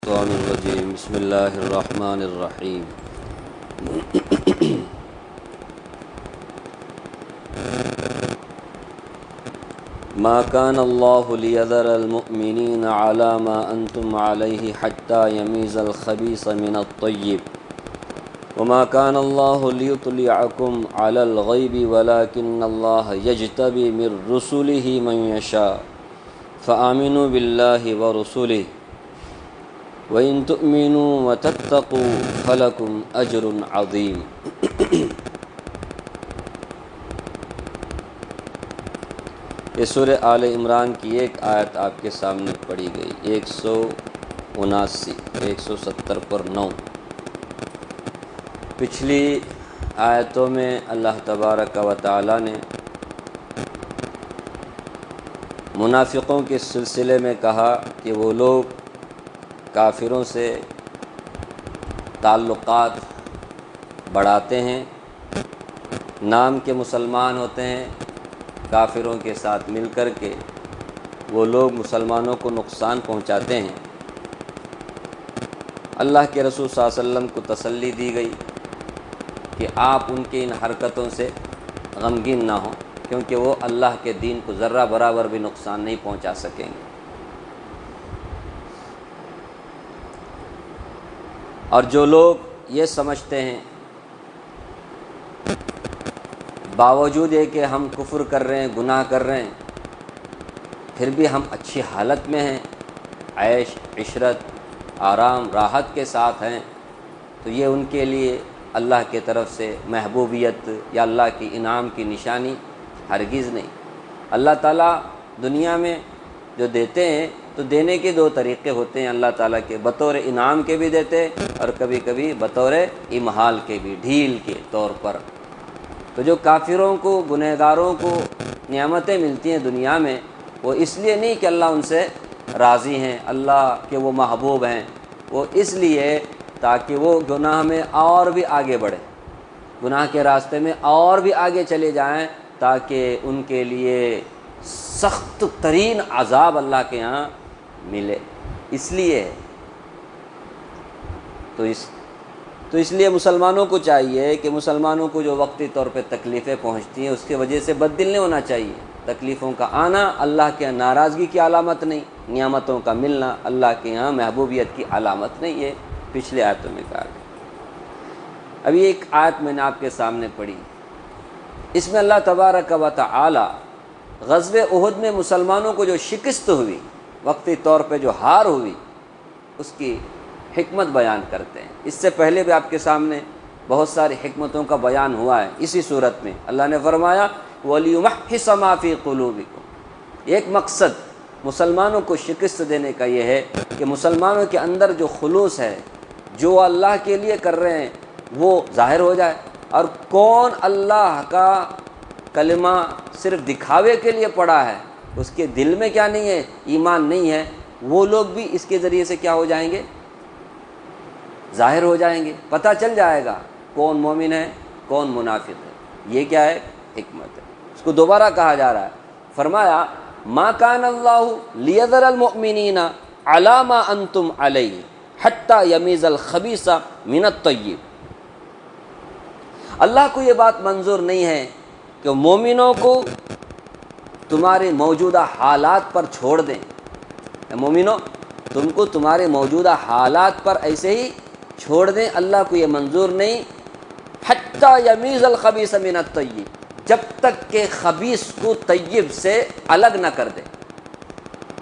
الشیطان الرجیم بسم اللہ الرحمن الرحیم ما كان الله ليذر المؤمنين على ما أنتم عليه حتى يميز الخبيث من الطيب وما كان الله ليطلعكم على الغيب ولكن الله يجتبي من رسله من يشاء فآمنوا بالله ورسله وَإِن تُؤْمِنُوا وَتَتَّقُوا فَلَكُمْ أَجْرٌ عَظِيمٌ۔ یہ سورہ آل عمران کی ایک آیت آپ کے سامنے پڑھی گئی، 170 پر 9۔ پچھلی آیتوں میں اللہ تبارک و تعالی نے منافقوں کے سلسلے میں کہا کہ وہ لوگ کافروں سے تعلقات بڑھاتے ہیں، نام کے مسلمان ہوتے ہیں، کافروں کے ساتھ مل کر کے وہ لوگ مسلمانوں کو نقصان پہنچاتے ہیں۔ اللہ کے رسول صلی اللہ علیہ وسلم کو تسلی دی گئی کہ آپ ان کی ان حرکتوں سے غمگین نہ ہوں، کیونکہ وہ اللہ کے دین کو ذرہ برابر بھی نقصان نہیں پہنچا سکیں گے۔ اور جو لوگ یہ سمجھتے ہیں باوجود یہ کہ ہم کفر کر رہے ہیں، گناہ کر رہے ہیں، پھر بھی ہم اچھی حالت میں ہیں، عیش عشرت آرام راحت کے ساتھ ہیں، تو یہ ان کے لیے اللہ کی طرف سے محبوبیت یا اللہ کی انعام کی نشانی ہرگز نہیں۔ اللہ تعالیٰ دنیا میں جو دیتے ہیں تو دینے کے دو طریقے ہوتے ہیں اللہ تعالیٰ کے، بطور انعام کے بھی دیتے اور کبھی کبھی بطور امہال کے بھی، ڈھیل کے طور پر۔ تو جو کافروں کو، گنہگاروں کو نعمتیں ملتی ہیں دنیا میں، وہ اس لیے نہیں کہ اللہ ان سے راضی ہیں، اللہ کے وہ محبوب ہیں، وہ اس لیے تاکہ وہ گناہ میں اور بھی آگے بڑھیں، گناہ کے راستے میں اور بھی آگے چلے جائیں، تاکہ ان کے لیے سخت ترین عذاب اللہ کے ہاں ملے۔ اس لیے تو اس لیے مسلمانوں کو چاہیے کہ مسلمانوں کو جو وقتی طور پہ تکلیفیں پہنچتی ہیں اس کی وجہ سے بد دل نہیں ہونا چاہیے۔ تکلیفوں کا آنا اللہ کے ناراضگی کی علامت نہیں، نعمتوں کا ملنا اللہ کے یہاں محبوبیت کی علامت نہیں، یہ پچھلے آیتوں میں کہا گیا۔ ابھی ایک آیت میں نے آپ کے سامنے پڑھی، اس میں اللہ تبارک و تعالی غزوہ احد میں مسلمانوں کو جو شکست ہوئی، وقتی طور پہ جو ہار ہوئی، اس کی حکمت بیان کرتے ہیں۔ اس سے پہلے بھی آپ کے سامنے بہت ساری حکمتوں کا بیان ہوا ہے۔ اسی صورت میں اللہ نے فرمایا وَلِيُمَحِّصَ مَا فِي قُلُوبِكُمْ، ایک مقصد مسلمانوں کو شکست دینے کا یہ ہے کہ مسلمانوں کے اندر جو خلوص ہے، جو اللہ کے لیے کر رہے ہیں، وہ ظاہر ہو جائے، اور کون اللہ کا کلمہ صرف دکھاوے کے لیے پڑھا ہے، اس کے دل میں کیا نہیں ہے، ایمان نہیں ہے، وہ لوگ بھی اس کے ذریعے سے کیا ہو جائیں گے، ظاہر ہو جائیں گے، پتہ چل جائے گا کون مومن ہے کون منافق ہے۔ یہ کیا ہے، حکمت ہے۔ اس کو دوبارہ کہا جا رہا ہے، فرمایا ما کان اللہ لیذر المؤمنین علی ما انتم علیہ حتی یمیز الخبیث من الطیب۔ اللہ کو یہ بات منظور نہیں ہے کہ مومنوں کو تمہارے موجودہ حالات پر چھوڑ دیں۔ مومنوں، تم کو تمہارے موجودہ حالات پر ایسے ہی چھوڑ دیں، اللہ کو یہ منظور نہیں۔ حتی یمیز الخبیث من الطیب، جب تک کہ خبیث کو طیب سے الگ نہ کر دے،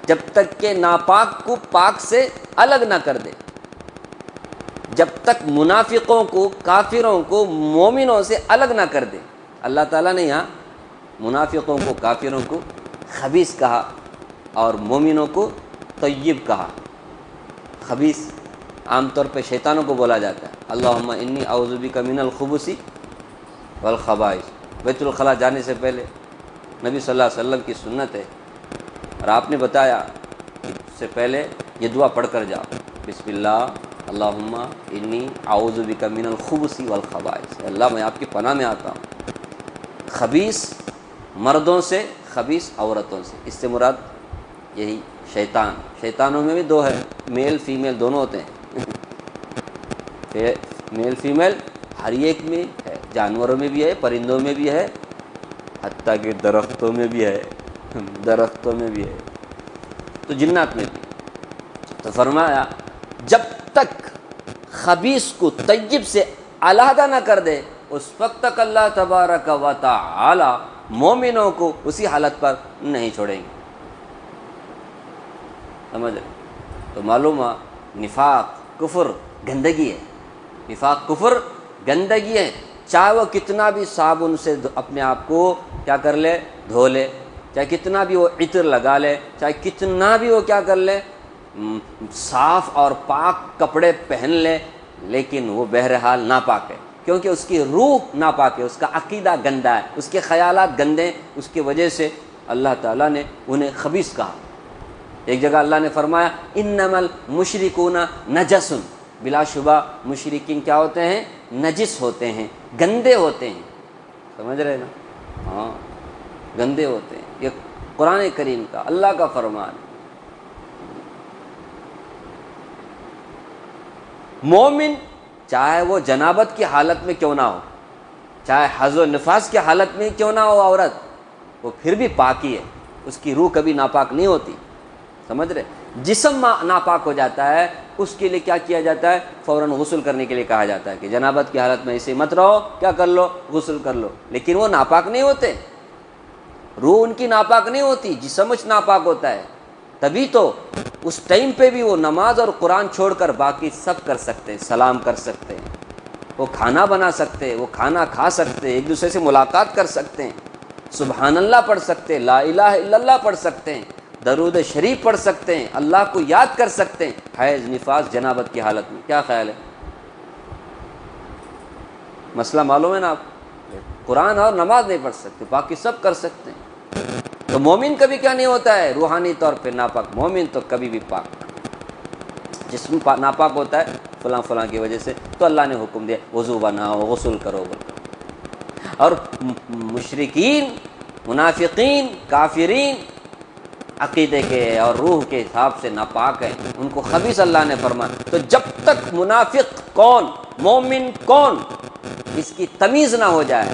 جب تک کہ ناپاک کو پاک سے الگ نہ کر دے، جب تک منافقوں کو، کافروں کو مومنوں سے الگ نہ کر دے۔ اللہ تعالیٰ نے یہاں منافقوں کو، کافروں کو خبیث کہا اور مومنوں کو طیب کہا۔ خبیث عام طور پہ شیطانوں کو بولا جاتا ہے، اللہم انی اعوذ بک من الخبث والخبائث۔ بیت الخلاء جانے سے پہلے نبی صلی اللہ علیہ وسلم کی سنت ہے، اور آپ نے بتایا کہ اس سے پہلے یہ دعا پڑھ کر جاؤ، بسم اللہ اللہم انی اعوذ بک من الخبث والخبائث، اللہ میں آپ کی پناہ میں آتا ہوں خبیث مردوں سے، خبیث عورتوں سے۔ اس سے مراد یہی شیطان، شیطانوں میں بھی دو ہے، میل فیمیل دونوں ہوتے ہیں میل فیمیل ہر ایک میں ہے، جانوروں میں بھی ہے، پرندوں میں بھی ہے، حتیٰ کہ درختوں میں بھی ہے، درختوں میں بھی ہے، تو جنات میں بھی۔ تو فرمایا جب تک خبیث کو طیب سے علیحدہ نہ کر دے اس وقت تک اللہ تبارک و تعالی مومنوں کو اسی حالت پر نہیں چھوڑیں گے۔ سمجھ رہے؟ تو معلوم ہے نفاق کفر گندگی ہے، نفاق کفر گندگی ہے، چاہے وہ کتنا بھی صابن سے اپنے آپ کو کیا کر لے، دھو لے، چاہے کتنا بھی وہ عطر لگا لے، چاہے کتنا بھی وہ کیا کر لے، صاف اور پاک کپڑے پہن لے، لیکن وہ بہرحال ناپاک ہے، کیونکہ اس کی روح ناپاک ہے، اس کا عقیدہ گندا ہے، اس کے خیالات گندے، اس کی وجہ سے اللہ تعالیٰ نے انہیں خبیث کہا۔ ایک جگہ اللہ نے فرمایا انما المشرکون نجس، بلا شبہ مشرکین کیا ہوتے ہیں، نجس ہوتے ہیں، گندے ہوتے ہیں، سمجھ رہے نا؟ ہاں گندے ہوتے ہیں، یہ قرآن کریم کا اللہ کا فرمان۔ مومن چاہے وہ جنابت کی حالت میں کیوں نہ ہو، چاہے حیض و نفاس کی حالت میں کیوں نہ ہو عورت، وہ پھر بھی پاکی ہے، اس کی روح کبھی ناپاک نہیں ہوتی، سمجھ رہے؟ جسم ناپاک ہو جاتا ہے اس کے لیے کیا کیا جاتا ہے، فوراً غسل کرنے کے لیے کہا جاتا ہے کہ جنابت کی حالت میں ایسے مت رہو، کیا کر لو، غسل کر لو، لیکن وہ ناپاک نہیں ہوتے، روح ان کی ناپاک نہیں ہوتی، جسم ناپاک ہوتا ہے، تبھی تو اس ٹائم پہ بھی وہ نماز اور قرآن چھوڑ کر باقی سب کر سکتے ہیں، سلام کر سکتے ہیں، وہ کھانا بنا سکتے ہیں، وہ کھانا کھا سکتے ہیں، ایک دوسرے سے ملاقات کر سکتے ہیں، سبحان اللہ پڑھ سکتے ہیں، لا الہ الا اللہ پڑھ سکتے ہیں، درود شریف پڑھ سکتے ہیں، اللہ کو یاد کر سکتے ہیں، حیض نفاس جنابت کی حالت میں۔ کیا خیال ہے؟ مسئلہ معلوم ہے نا آپ؟ قرآن اور نماز نہیں پڑھ سکتے، باقی سب کر سکتے ہیں۔ تو مومن کبھی کیا نہیں ہوتا ہے، روحانی طور پہ ناپاک، مومن تو کبھی بھی پاک، جسم ناپاک ہوتا ہے فلاں فلاں کی وجہ سے، تو اللہ نے حکم دیا وضو بناؤ، غسل کرو۔ اور مشرکین، منافقین، کافرین عقیدے کے اور روح کے حساب سے ناپاک ہیں، ان کو خبیث اللہ نے فرمایا۔ تو جب تک منافق کون، مومن کون، اس کی تمیز نہ ہو جائے،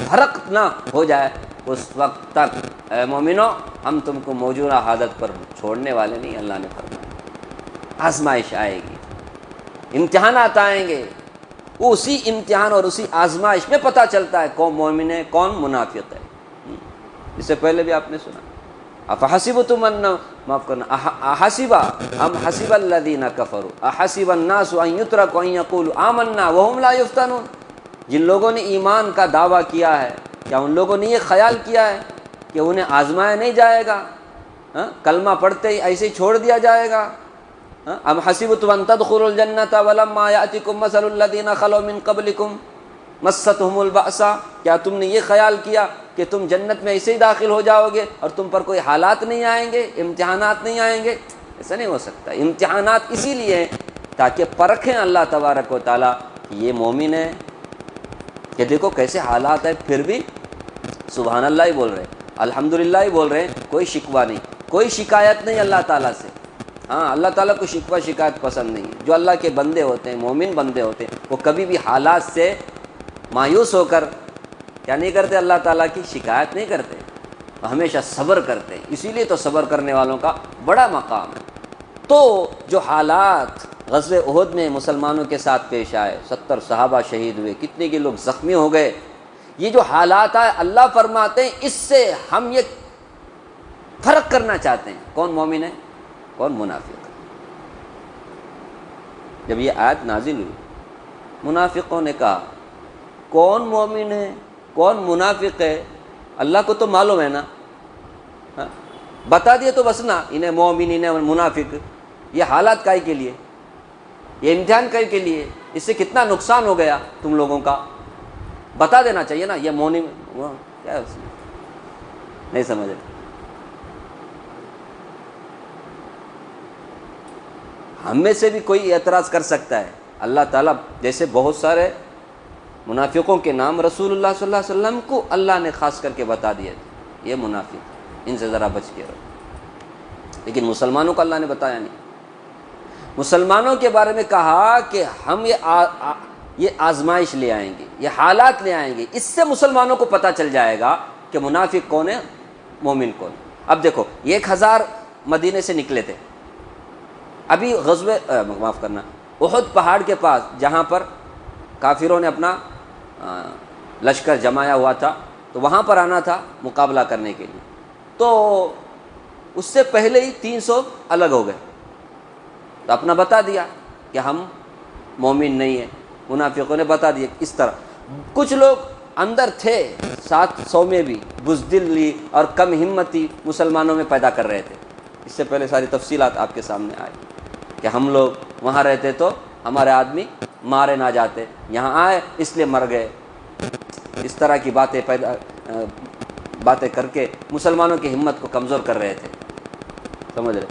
فرق نہ ہو جائے، اس وقت تک اے مومنو ہم تم کو موجودہ حالت پر چھوڑنے والے نہیں، اللہ نے فرمایا۔ آزمائش آئے گی، امتحانات آئیں گے، اسی امتحان اور اسی آزمائش میں پتہ چلتا ہے کون مومن ہے کون منافق ہے۔ اس سے پہلے بھی آپ نے سنا افحسبتم ان معاف کرنا احسب ام حسب الذین کفروا احسب الناس ان یترکوا ان یقولوا آمنا وهم لا یفتنون، جن لوگوں نے ایمان کا دعویٰ کیا ہے کیا ان لوگوں نے یہ خیال کیا ہے کہ انہیں آزمایا نہیں جائے گا، کلمہ پڑھتے ہی ایسے ہی چھوڑ دیا جائے گا؟ ام حسبتم ان تدخلوا الجنۃ ولما یأتکم مثل الذین خلوا من قبلکم مستهم البأساء، کیا تم نے یہ خیال کیا کہ تم جنت میں ایسے ہی داخل ہو جاؤ گے اور تم پر کوئی حالات نہیں آئیں گے، امتحانات نہیں آئیں گے؟ ایسا نہیں ہو سکتا۔ امتحانات اسی لیے ہیں تاکہ پرکھیں اللہ تبارک و تعالیٰ کہ یہ مومن ہے، کہ دیکھو کیسے حالات ہیں پھر بھی سبحان اللہ ہی بول رہے ہیں، الحمدللہ ہی بول رہے ہیں، کوئی شکوہ نہیں، کوئی شکایت نہیں اللہ تعالیٰ سے۔ ہاں اللہ تعالیٰ کو شکوہ شکایت پسند نہیں ہے۔ جو اللہ کے بندے ہوتے ہیں، مومن بندے ہوتے ہیں، وہ کبھی بھی حالات سے مایوس ہو کر کیا نہیں کرتے، اللہ تعالیٰ کی شکایت نہیں کرتے، ہمیشہ صبر کرتے ہیں۔ اسی لیے تو صبر کرنے والوں کا بڑا مقام ہے۔ تو جو حالات غزوہ احد میں مسلمانوں کے ساتھ پیش آئے، 70 صحابہ شہید ہوئے، کتنے کے لوگ زخمی ہو گئے، یہ جو حالات آئے اللہ فرماتے ہیں اس سے ہم یہ فرق کرنا چاہتے ہیں کون مومن ہے کون منافق ہے۔ جب یہ آیت نازل ہوئی منافقوں نے کہا کون مومن ہے کون منافق ہے، اللہ کو تو معلوم ہے نا، بتا دیے تو بس نا، انہیں مومن انہیں منافق، یہ حالات کائے کے لیے، یہ امتحان کائے کے لیے، اس سے کتنا نقصان ہو گیا تم لوگوں کا، بتا دینا چاہیے نا، یہ مومن کیا ہے اس میں، نہیں سمجھ رہے۔ ہم میں سے بھی کوئی اعتراض کر سکتا ہے، اللہ تعالیٰ جیسے بہت سارے منافقوں کے نام رسول اللہ صلی اللہ علیہ وسلم کو اللہ نے خاص کر کے بتا دیا، یہ منافق، ان سے ذرا بچ کے رہو۔ لیکن مسلمانوں کو اللہ نے بتایا نہیں۔ مسلمانوں کے بارے میں کہا کہ ہم یہ آزمائش لے آئیں گے، یہ حالات لے آئیں گے، اس سے مسلمانوں کو پتہ چل جائے گا کہ منافق کون ہے، مومن کون ہے۔ اب دیکھو 1000 مدینے سے نکلے تھے، ابھی معاف کرنا احد پہاڑ کے پاس جہاں پر کافروں نے اپنا لشکر جمایا ہوا تھا، تو وہاں پر آنا تھا مقابلہ کرنے کے لیے، تو اس سے پہلے ہی 300 الگ ہو گئے، تو اپنا بتا دیا کہ ہم مومن نہیں ہیں۔ منافقوں نے بتا دیا اس طرح۔ کچھ لوگ اندر تھے 700 میں بھی بزدلی اور کم ہمتی مسلمانوں میں پیدا کر رہے تھے۔ اس سے پہلے ساری تفصیلات آپ کے سامنے آئی کہ ہم لوگ وہاں رہتے تو ہمارے آدمی مارے نہ جاتے، یہاں آئے اس لیے مر گئے، اس طرح کی باتیں کر کے مسلمانوں کی ہمت کو کمزور کر رہے تھے، سمجھ رہے؟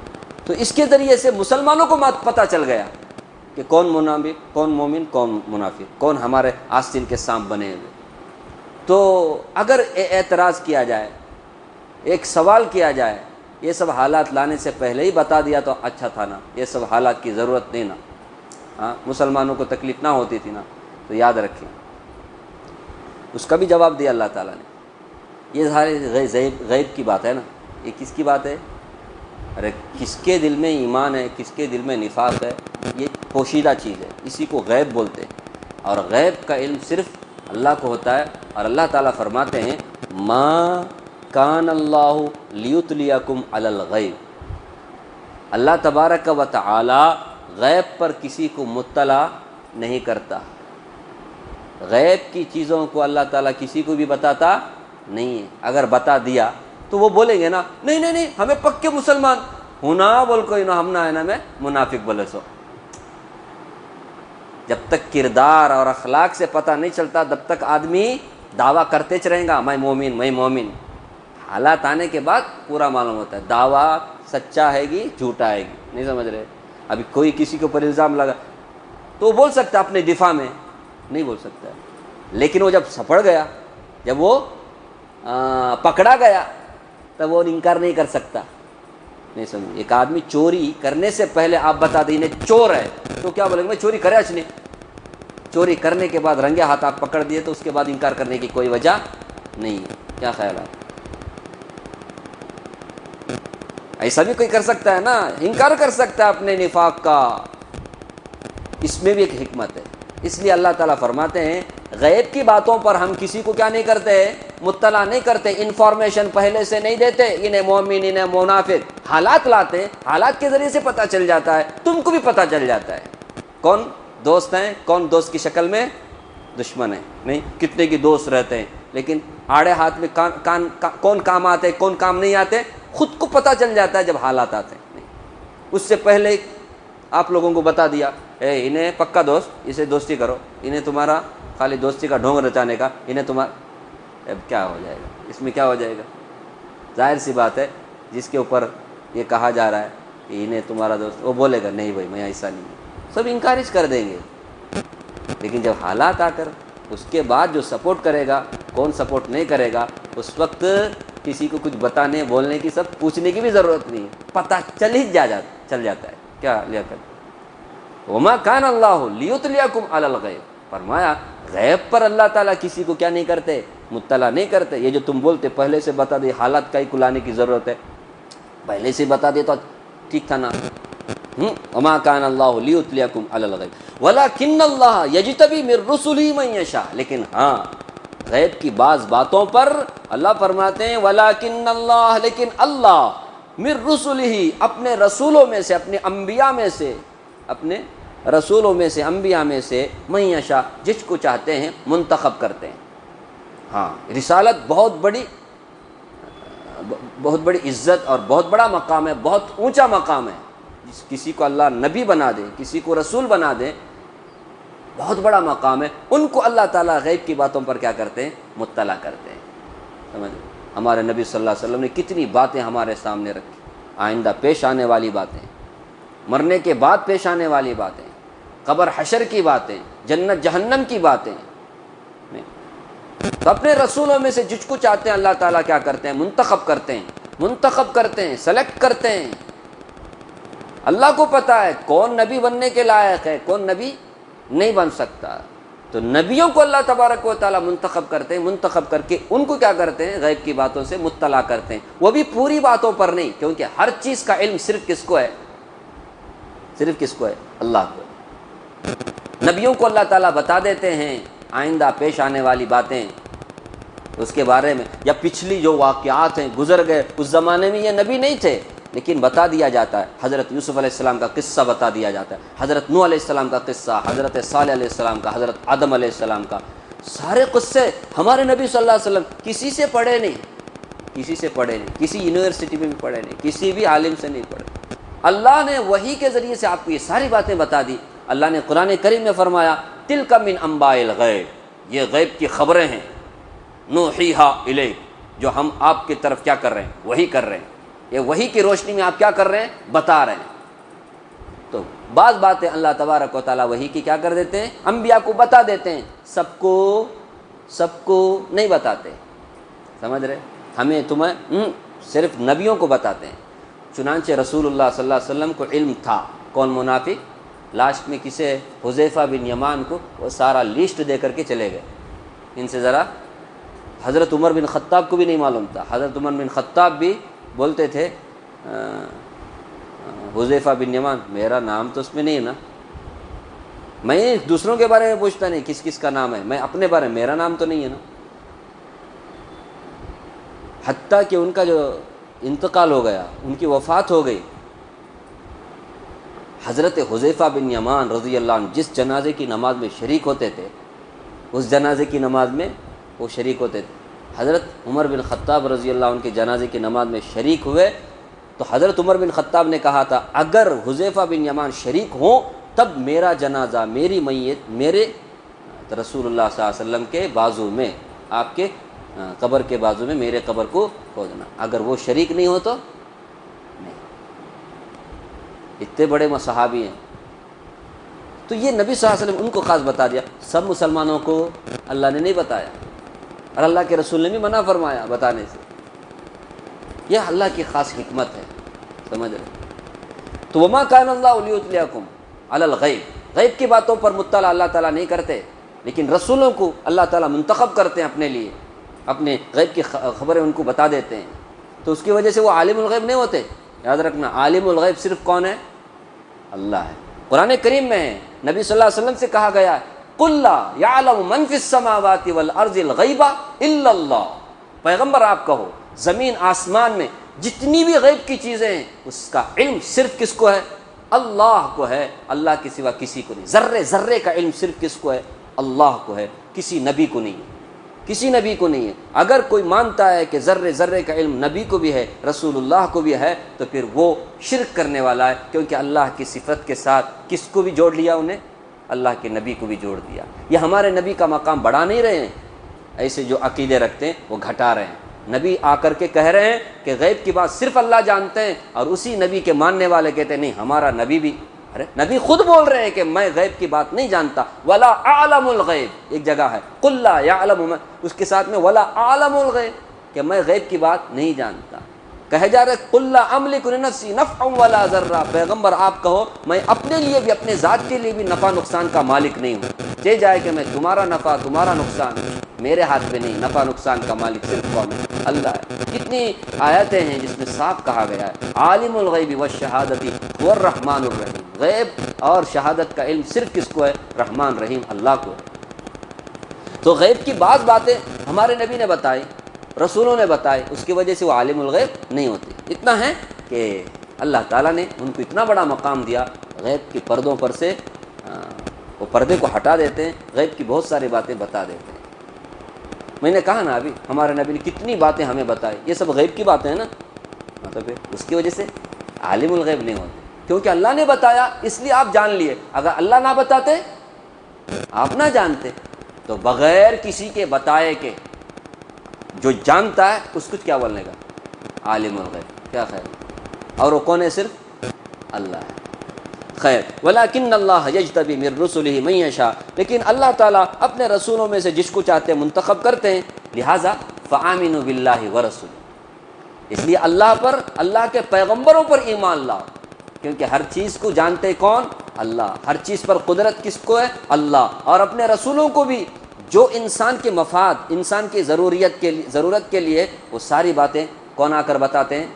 تو اس کے ذریعے سے مسلمانوں کو پتہ چل گیا کہ کون منافق، کون مومن، کون منافق، کون ہمارے آستین کے سانپ بنے ہوئے۔ تو اگر اعتراض کیا جائے، ایک سوال کیا جائے، یہ سب حالات لانے سے پہلے ہی بتا دیا تو اچھا تھا نا، یہ سب حالات کی ضرورت نہیں نا، ہاں مسلمانوں کو تکلیف نہ ہوتی تھی نا۔ تو یاد رکھیں، اس کا بھی جواب دیا اللہ تعالیٰ نے۔ یہ سارے غیب کی بات ہے نا، یہ کس کی بات ہے؟ ارے کس کے دل میں ایمان ہے، کس کے دل میں نفاق ہے، یہ پوشیدہ چیز ہے، اسی کو غیب بولتے ہیں، اور غیب کا علم صرف اللہ کو ہوتا ہے۔ اور اللہ تعالیٰ فرماتے ہیں ما کان اللہ لیطلعکم علی الغیب، اللہ تبارک و تعالی غیب پر کسی کو مطلع نہیں کرتا، غیب کی چیزوں کو اللہ تعالیٰ کسی کو بھی بتاتا نہیں ہے۔ اگر بتا دیا تو وہ بولیں گے نا نہیں نہیں نہیں ہمیں پکے مسلمان ہونا بول کو ہم نہ ہے نا میں منافق بولے سو۔ جب تک کردار اور اخلاق سے پتہ نہیں چلتا تب تک آدمی دعویٰ کرتے چ رہیں گا میں مومن میں مومن، حالات آنے کے بعد پورا معلوم ہوتا ہے دعویٰ سچا ہے گی جھوٹا ہے گی، نہیں سمجھ رہے؟ ابھی کوئی کسی کے اوپر الزام لگا تو وہ بول سکتا اپنے دفاع میں، نہیں بول سکتا، لیکن وہ جب سپڑ گیا، جب وہ پکڑا گیا تب وہ انکار نہیں کر سکتا، نہیں سمجھ؟ ایک آدمی چوری کرنے سے پہلے آپ بتا دیں چور ہے تو کیا بولیں گے میں چوری کرے اچھنے، چوری کرنے کے بعد رنگے ہاتھ آپ پکڑ دیے تو اس کے بعد انکار کرنے کی کوئی وجہ نہیں ہے۔ کیا خیال ہے؟ ایسا بھی کوئی کر سکتا ہے نا، انکار کر سکتا ہے اپنے نفاق کا، اس میں بھی ایک حکمت ہے۔ اس لیے اللہ تعالیٰ فرماتے ہیں غیب کی باتوں پر ہم کسی کو کیا نہیں کرتے، مطلع نہیں کرتے، انفارمیشن پہلے سے نہیں دیتے، انہیں مومن انہیں منافق، حالات لاتے، حالات کے ذریعے سے پتہ چل جاتا ہے، تم کو بھی پتہ چل جاتا ہے کون دوست ہیں، کون دوست کی شکل میں دشمن ہے۔ نہیں کتنے کی دوست رہتے ہیں لیکن آڑے ہاتھ میں کون کام آتے کون کام نہیں آتے خود کو پتہ چل جاتا ہے جب حالات آتے ہیں۔ نہیں اس سے پہلے آپ لوگوں کو بتا دیا انہیں پکا دوست، اسے دوستی کرو، انہیں تمہارا خالی دوستی کا ڈھونگ رچانے کا، انہیں تمہارا، اب کیا ہو جائے گا اس میں؟ کیا ہو جائے گا؟ ظاہر سی بات ہے جس کے اوپر یہ کہا جا رہا ہے کہ انہیں تمہارا دوست، وہ بولے گا نہیں بھائی میں ایسا نہیں ہوں، سب انکارج کر دیں گے۔ لیکن جب حالات آ کر اس کے بعد جو سپورٹ کرے گا، کون سپورٹ نہیں کرے گا، اس وقت کسی کو کچھ بتانے بولنے کی سب پوچھنے کی بھی ضرورت نہیں ہے، پتہ چل جاتا ہے۔ کیا لیا کر وما کان اللہ لیطلعکم علی الغیب، فرمایا غیب پر اللہ تعالیٰ کسی کو کیا نہیں کرتے، مطلع نہیں کرتے۔ یہ جو تم بولتے پہلے سے بتا دے، حالات کا ہی کلانے کی ضرورت ہے، پہلے سے بتا دے تو ٹھیک تھا نا۔ وما کان اللہ لیطلعکم علی الغیب ولکن اللہ یجتبی من رسلہ من یشاء، لیکن ہاں غیب کی بعض باتوں پر اللہ فرماتے ہیں ولکن اللہ، لیکن اللہ من رسلہ، اپنے رسولوں میں سے، اپنے انبیاء میں سے، اپنے رسولوں میں سے، انبیاء میں سے من یشاء، جس کو چاہتے ہیں منتخب کرتے ہیں۔ ہاں رسالت بہت بڑی عزت اور بہت بڑا مقام ہے، بہت اونچا مقام ہے۔ کسی کو اللہ نبی بنا دے، کسی کو رسول بنا دے، بہت بڑا مقام ہے۔ ان کو اللہ تعالیٰ غیب کی باتوں پر کیا کرتے ہیں، مطلع کرتے ہیں۔ سمجھ؟ ہمارے نبی صلی اللہ علیہ وسلم نے کتنی باتیں ہمارے سامنے رکھی، آئندہ پیش آنے والی باتیں، مرنے کے بعد پیش آنے والی باتیں، قبر حشر کی باتیں، جنت جہنم کی باتیں۔ تو اپنے رسولوں میں سے جس کو چاہتے ہیں اللہ تعالیٰ کیا کرتے ہیں، منتخب کرتے ہیں، سلیکٹ کرتے ہیں، اللہ کو پتہ ہے کون نبی بننے کے لائق ہے، کون نبی نہیں بن سکتا. تو نبیوں کو اللہ تبارک و تعالیٰ منتخب کرتے ہیں، منتخب کر کے ان کو کیا کرتے ہیں، غیب کی باتوں سے مطلع کرتے ہیں، وہ بھی پوری باتوں پر نہیں، کیونکہ ہر چیز کا علم صرف کس کو ہے، صرف کس کو ہے، اللہ کو. نبیوں کو اللہ تعالیٰ بتا دیتے ہیں آئندہ پیش آنے والی باتیں اس کے بارے میں، یا پچھلی جو واقعات ہیں گزر گئے، اس زمانے میں یہ نبی نہیں تھے لیکن بتا دیا جاتا ہے. حضرت یوسف علیہ السلام کا قصہ بتا دیا جاتا ہے، حضرت نوح علیہ السلام کا قصہ، حضرت صالح علیہ السلام کا، حضرت آدم علیہ السلام کا، سارے قصے ہمارے نبی صلی اللہ علیہ وسلم کسی سے پڑھے نہیں، کسی سے پڑھے نہیں، کسی یونیورسٹی میں بھی پڑھے نہیں، کسی بھی عالم سے نہیں پڑھے. اللہ نے وحی کے ذریعے سے آپ کو یہ ساری باتیں بتا دی. اللہ نے قرآن کریم میں فرمایا تلک من انباء الغیب، یہ غیب کی خبریں ہیں، نوحیہا الیک، جو ہم آپ کی طرف کیا کر رہے ہیں، وحی کر رہے ہیں. یہ وحی کی روشنی میں آپ کیا کر رہے ہیں، بتا رہے ہیں. تو بعض باتیں اللہ تبارک و تعالیٰ وحی کی کیا کر دیتے ہیں، انبیاء کو بتا دیتے ہیں، سب کو نہیں بتاتے. سمجھ رہے، ہمیں تمہیں صرف نبیوں کو بتاتے ہیں. چنانچہ رسول اللہ صلی اللہ علیہ وسلم کو علم تھا. کون منافق، لاسٹ میں کسے، حذیفہ بن یمان کو وہ سارا لسٹ دے کر کے چلے گئے. ان سے ذرا حضرت عمر بن خطاب کو بھی نہیں معلوم تھا. حضرت عمر بن خطاب بھی بولتے تھے حذیفہ بن یمان میرا نام تو اس میں نہیں ہے نا، میں دوسروں کے بارے میں پوچھتا نہیں کس کس کا نام ہے، میں اپنے بارے میں میرا نام تو نہیں ہے نا. حتیٰ کہ ان کا جو انتقال ہو گیا، ان کی وفات ہو گئی، حضرت حذیفہ بن یمان رضی اللہ عنہ جس جنازے کی نماز میں شریک ہوتے تھے، اس جنازے کی نماز میں وہ شریک ہوتے تھے. حضرت عمر بن خطاب رضی اللہ عنہ کے جنازے کی نماز میں شریک ہوئے تو حضرت عمر بن خطاب نے کہا تھا اگر حذیفہ بن یمان شریک ہوں تب میرا جنازہ، میری میت میرے رسول اللہ صلی اللہ علیہ وسلم کے بازو میں، آپ کے قبر کے بازو میں میرے قبر کو کھودنا، اگر وہ شریک نہیں ہو تو نہیں. اتنے بڑے صحابی ہیں. تو یہ نبی صلی اللہ علیہ وسلم ان کو خاص بتا دیا، سب مسلمانوں کو اللہ نے نہیں بتایا، اور اللہ کے رسول نے بھی منع فرمایا بتانے سے. یہ اللہ کی خاص حکمت ہے، سمجھ رہے. تو وما کان اللہ لیطلعکم علی الغیب، غیب کی باتوں پر مطلع اللہ تعالیٰ نہیں کرتے، لیکن رسولوں کو اللہ تعالیٰ منتخب کرتے ہیں اپنے لیے، اپنے غیب کی خبریں ان کو بتا دیتے ہیں. تو اس کی وجہ سے وہ عالم الغیب نہیں ہوتے. یاد رکھنا عالم الغیب صرف کون ہے، اللہ ہے. قرآن کریم میں ہے، نبی صلی اللہ علیہ وسلم سے کہا گیا قل لا یعلم من فی السماوات والارض الغیب الا اللہ. پیغمبر آپ کہو زمین آسمان میں جتنی بھی غیب کی چیزیں ہیں اس کا علم صرف کس کو ہے، اللہ کو ہے، اللہ کے سوا کسی کو نہیں. ذرے ذرے کا علم صرف کس کو ہے، اللہ کو ہے، کسی نبی کو نہیں ہے، کسی نبی کو نہیں ہے. اگر کوئی مانتا ہے کہ ذرے ذرے کا علم نبی کو بھی ہے، رسول اللہ کو بھی ہے، تو پھر وہ شرک کرنے والا ہے، کیونکہ اللہ کی صفت کے ساتھ کس کو بھی جوڑ لیا، انہیں اللہ کے نبی کو بھی جوڑ دیا. یہ ہمارے نبی کا مقام بڑھا نہیں رہے ہیں، ایسے جو عقیدے رکھتے ہیں وہ گھٹا رہے ہیں. نبی آ کر کے کہہ رہے ہیں کہ غیب کی بات صرف اللہ جانتے ہیں، اور اسی نبی کے ماننے والے کہتے ہیں نہیں ہمارا نبی بھی. ارے نبی خود بول رہے ہیں کہ میں غیب کی بات نہیں جانتا. ولا اعلم الغیب، ایک جگہ ہے قل لا یعلم، اس کے ساتھ میں ولا اعلم الغیب، کہ میں غیب کی بات نہیں جانتا. کہے جا رہے قل لا املک لنفسی نفعا ولا ضرا، پیغمبر آپ کہو میں اپنے لیے بھی، اپنے ذات کے لیے بھی نفع نقصان کا مالک نہیں ہوں. چاہے جائے کہ میں تمہارا نفع تمہارا نقصان میرے ہاتھ میں نہیں، نفع نقصان کا مالک صرف کون ہے، اللہ ہے. کتنی آیتیں ہیں جس میں صاف کہا گیا ہے عالم الغیب والشہادۃ هو الرحمن الرحیم، غیب اور شہادت کا علم صرف کس کو ہے، رحمان رحیم اللہ کو ہے. تو غیب کی بعض باتیں ہمارے نبی نے بتائی، رسولوں نے بتائے، اس کی وجہ سے وہ عالم الغیب نہیں ہوتے. اتنا ہے کہ اللہ تعالیٰ نے ان کو اتنا بڑا مقام دیا، غیب کے پردوں پر سے وہ پردے کو ہٹا دیتے ہیں، غیب کی بہت ساری باتیں بتا دیتے ہیں. میں نے کہا نا ابھی ہمارے نبی نے کتنی باتیں ہمیں بتائی، یہ سب غیب کی باتیں ہیں نا، مطلب اس کی وجہ سے عالم الغیب نہیں ہوتے، کیونکہ اللہ نے بتایا اس لیے آپ جان لیے. اگر اللہ نہ بتاتے، آپ نہ جانتے، تو بغیر کسی کے بتائے کے جو جانتا ہے اس کو کیا بولنے گا، عالم الغیب. کیا خیر، اور وہ کون ہے، صرف اللہ ہے. خیر ولکن اللہ یجتبی من رسلہ من یشاء، لیکن اللہ تعالیٰ اپنے رسولوں میں سے جس کو چاہتے ہیں منتخب کرتے ہیں. لہٰذا فآمنوا باللہ ورسولہ، اس لیے اللہ پر، اللہ کے پیغمبروں پر ایمان لاؤ. کیونکہ ہر چیز کو جانتے کون؟ اللہ. ہر چیز پر قدرت کس کو ہے؟ اللہ. اور اپنے رسولوں کو بھی جو انسان کے مفاد، انسان کی ضرورت کے لیے وہ ساری باتیں کون آ کر بتاتے ہیں؟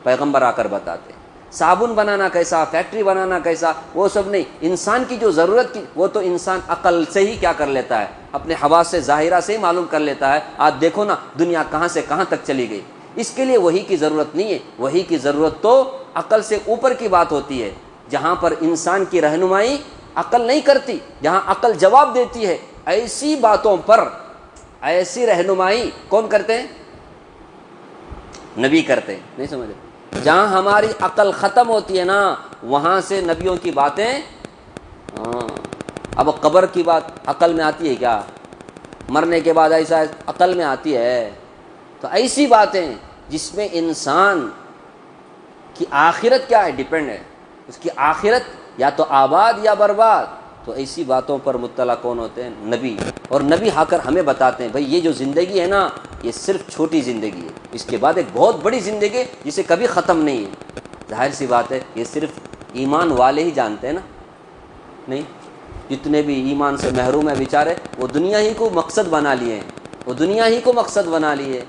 پیغمبر آ کر بتاتے ہیں. صابن بنانا کیسا، فیکٹری بنانا کیسا، وہ سب نہیں. انسان کی جو ضرورت کی وہ تو انسان عقل سے ہی کیا کر لیتا ہے، اپنے حواس سے ظاہرہ سے ہی معلوم کر لیتا ہے. آج دیکھو نا دنیا کہاں سے کہاں تک چلی گئی. اس کے لیے وحی کی ضرورت نہیں ہے. وحی کی ضرورت تو عقل سے اوپر کی بات ہوتی ہے، جہاں پر انسان کی رہنمائی عقل نہیں کرتی، جہاں عقل جواب دیتی ہے. ایسی باتوں پر ایسی رہنمائی کون کرتے ہیں؟ نبی کرتے ہیں. نہیں سمجھ رہے؟ جہاں ہماری عقل ختم ہوتی ہے نا وہاں سے نبیوں کی باتیں. اب قبر کی بات عقل میں آتی ہے کیا؟ مرنے کے بعد ایسا عقل میں آتی ہے؟ تو ایسی باتیں جس میں انسان کی آخرت کیا ہے، ڈیپینڈ ہے، اس کی آخرت یا تو آباد یا برباد. تو ایسی باتوں پر مطلع کون ہوتے ہیں؟ نبی. اور نبی آ کر ہمیں بتاتے ہیں بھائی یہ جو زندگی ہے نا یہ صرف چھوٹی زندگی ہے، اس کے بعد ایک بہت بڑی زندگی ہے جسے کبھی ختم نہیں ہے. ظاہر سی بات ہے یہ صرف ایمان والے ہی جانتے ہیں نا. نہیں، جتنے بھی ایمان سے محروم ہیں بیچارے وہ دنیا ہی کو مقصد بنا لیے ہیں، وہ دنیا ہی کو مقصد بنا لیے.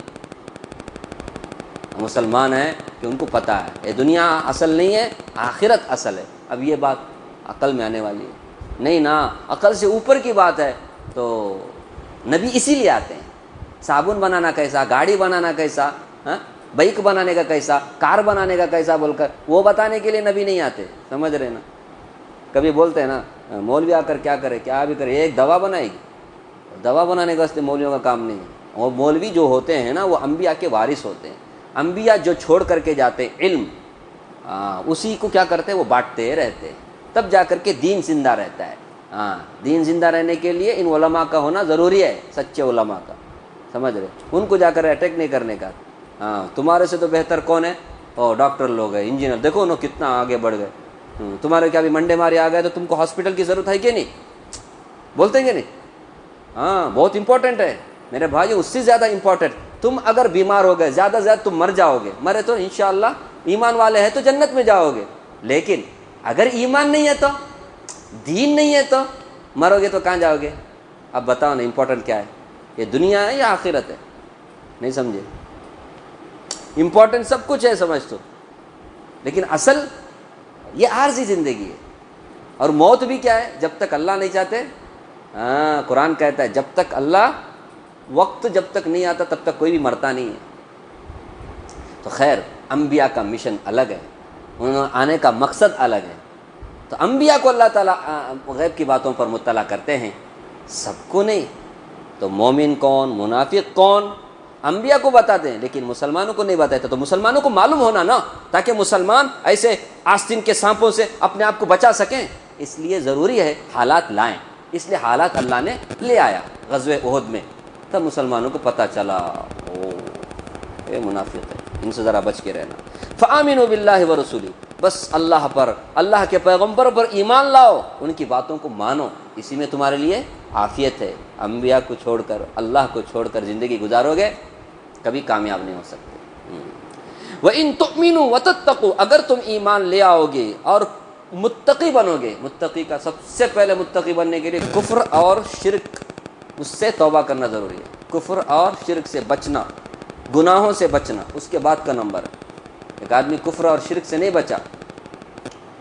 مسلمان ہیں کہ ان کو پتہ ہے یہ دنیا اصل نہیں ہے، آخرت اصل ہے. اب یہ بات عقل میں آنے والی ہے نہیں نا، عقل سے اوپر کی بات ہے. تو نبی اسی لیے آتے ہیں. صابن بنانا کیسا، گاڑی بنانا کیسا، بائک بنانے کا کیسا، کار بنانے کا کیسا بول کر وہ بتانے کے لیے نبی نہیں آتے. سمجھ رہے نا؟ کبھی بولتے ہیں نا مولوی آ کر کیا کرے، کیا بھی کرے، ایک دوا بنائے گی. دوا بنانے کا واسطے مولویوں کا کام نہیں ہے. اور مولوی جو ہوتے ہیں نا وہ انبیاء کے وارث ہوتے ہیں. انبیاء جو چھوڑ کر کے جاتے علم، اسی کو کیا کرتے ہیں وہ بانٹتے رہتے ہیں، تب جا کر کے دین زندہ رہتا ہے. دین زندہ رہنے کے لیے ان علماء کا ہونا ضروری ہے، سچے علماء کا. سمجھ رہے؟ ان کو جا کر اٹیک نہیں کرنے کا. تمہارے سے تو بہتر کون ہے؟ ڈاکٹر لوگ ہیں، انجینئر، دیکھو نا کتنا آگے بڑھ گئے. تمہارے کیا بھی منڈے مارے آ گئے تو تم کو ہاسپٹل کی ضرورت ہے کہ نہیں؟ بولتے ہیں کہ نہیں؟ بہت امپورٹنٹ ہے میرے بھائی، اس سے زیادہ امپورٹنٹ. تم اگر بیمار ہو گئے زیادہ سے زیادہ تم مر جاؤ گے، مرے تو انشاءاللہ ایمان والے ہیں تو جنت میں جاؤ گے. لیکن اگر ایمان نہیں ہے تو، دین نہیں ہے تو مرو گے تو کہاں جاؤ گے؟ اب بتاؤ نا امپورٹنٹ کیا ہے؟ یہ دنیا ہے یا آخرت ہے؟ نہیں سمجھے؟ امپورٹنٹ سب کچھ ہے سمجھ تو، لیکن اصل یہ عارضی زندگی ہے. اور موت بھی کیا ہے؟ جب تک اللہ نہیں چاہتے. قرآن کہتا ہے جب تک اللہ، وقت جب تک نہیں آتا تب تک کوئی بھی مرتا نہیں ہے. تو خیر انبیاء کا مشن الگ ہے، انہوں آنے کا مقصد الگ ہے. تو انبیاء کو اللہ تعالیٰ غیب کی باتوں پر مطلع کرتے ہیں، سب کو نہیں. تو مومن کون، منافق کون، انبیاء کو بتاتے ہیں لیکن مسلمانوں کو نہیں بتاتے. تو مسلمانوں کو معلوم ہونا نا، تاکہ مسلمان ایسے آستین کے سانپوں سے اپنے آپ کو بچا سکیں. اس لیے ضروری ہے حالات لائیں. اس لیے حالات اللہ نے لے آیا غزوہ احد میں، تب مسلمانوں کو پتہ چلا یہ منافق ہے، ان سے ذرا بچ کے رہنا. فآمنوا باللہ ورسولہ، بس اللہ پر، اللہ کے پیغمبر پر ایمان لاؤ، ان کی باتوں کو مانو، اسی میں تمہارے لیے عافیت ہے. انبیاء کو چھوڑ کر، اللہ کو چھوڑ کر زندگی گزارو گے کبھی کامیاب نہیں ہو سکتے. وَإِن تُؤْمِنُوا وَتَتَّقُوا، اگر تم ایمان لے آؤ گے اور متقی بنو گے. متقی کا سب سے پہلے متقی بننے کے لیے کفر اور شرک، اس سے توبہ کرنا ضروری ہے. کفر اور شرک سے بچنا، گناہوں سے بچنا، اس کے بعد کا نمبر ہے. ایک آدمی کفر اور شرک سے نہیں بچا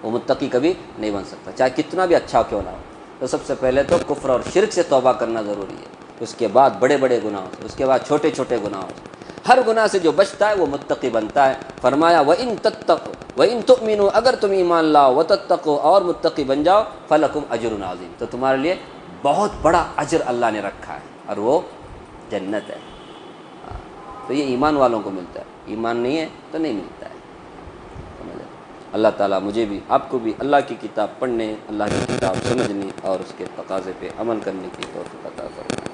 وہ متقی کبھی نہیں بن سکتا، چاہے کتنا بھی اچھا کیوں نہ ہو. تو سب سے پہلے تو کفر اور شرک سے توبہ کرنا ضروری ہے، اس کے بعد بڑے بڑے گناہوں سے، اس کے بعد چھوٹے چھوٹے گناہوں سے. ہر گناہ سے جو بچتا ہے وہ متقی بنتا ہے. فرمایا وَإِن تَتَّقُوا وَإِن تُؤْمِنُوا، اگر تم ایمان لاؤ، وَتَتَّقُوا اور متقی بن جاؤ، فَلَكُمْ أَجْرٌ عَظِيمٌ، تو تمہارے لیے بہت بڑا اجر اللہ نے رکھا ہے اور وہ جنت ہے. تو یہ ایمان والوں کو ملتا ہے، ایمان نہیں ہے تو نہیں ملتا ہے. اللہ تعالیٰ مجھے بھی آپ کو بھی اللہ کی کتاب پڑھنے، اللہ کی کتاب سمجھنے اور اس کے تقاضے پہ عمل کرنے کی توفیق عطا فرمائے.